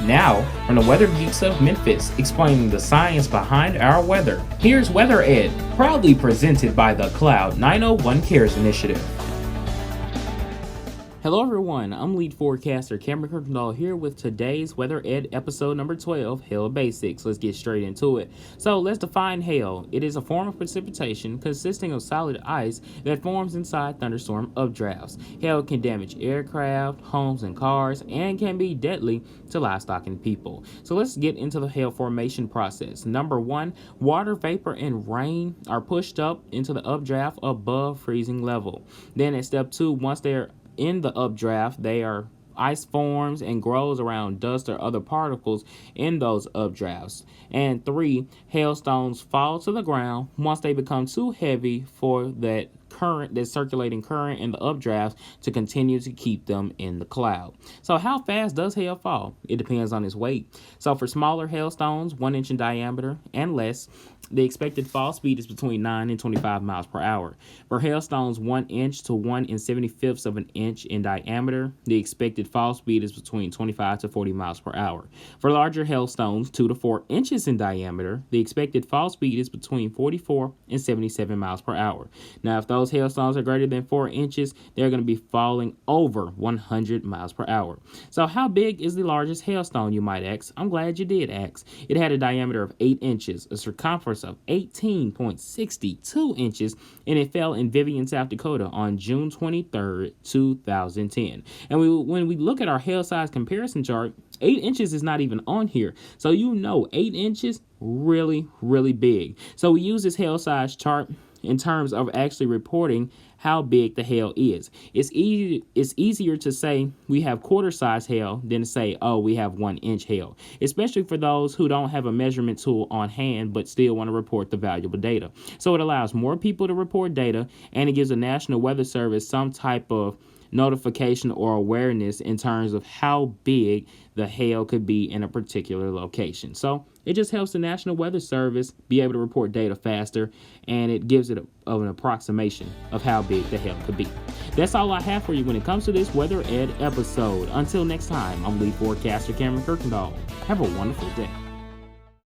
Now, from the Weather Geeks of Memphis, explaining the science behind our weather, here's WeatherEd, proudly presented by the Cloud 901 Cares Initiative. Hello everyone, I'm lead forecaster Cameron Kuykindall here with today's WeatherEd episode number 12, Hail Basics. Let's get straight into it. So let's define hail. It is a form of precipitation consisting of solid ice that forms inside thunderstorm updrafts. Hail can damage aircraft, homes, and cars, and can be deadly to livestock and people. So let's get into the hail formation process. Number 1, water vapor and rain are pushed up into the updraft above freezing level. Then at step 2, once they're in the updraft, ice forms and grows around dust or other particles in those updrafts. And 3, hailstones fall to the ground once they become too heavy for that circulating current in the updraft to continue to keep them in the cloud. So how fast does hail fall? It depends on its weight. So for smaller hailstones, 1 inch in diameter and less, the expected fall speed is between 9 and 25 miles per hour. For hailstones 1 inch to 1 75th of an inch in diameter, the expected fall speed is between 25 to 40 miles per hour. For larger hailstones 2 to 4 inches in diameter, the expected fall speed is between 44 and 77 miles per hour. Now, if those hailstones are greater than 4 inches, they're going to be falling over 100 miles per hour. So how big is the largest hailstone, you might ask? I'm glad you did ask. It had a diameter of 8 inches, a circumference of 18.62 inches, and it fell in Vivian, South Dakota on June 23rd, 2010. And when we look at our hail size comparison chart, 8 inches is not even on here. So 8 inches, really, really big. So we use this hail size chart in terms of actually reporting how big the hail is. It's easier to say we have quarter size hail than to say, oh, we have 1 inch hail, especially for those who don't have a measurement tool on hand but still want to report the valuable data. So it allows more people to report data, and it gives the National Weather Service some type of notification or awareness in terms of how big the hail could be in a particular location. So it just helps the National Weather Service be able to report data faster, and it gives it an approximation of how big the hail could be. That's all I have for you when it comes to this WeatherEd episode. Until next time, I'm lead forecaster Cameron Kuykindall. Have a wonderful day.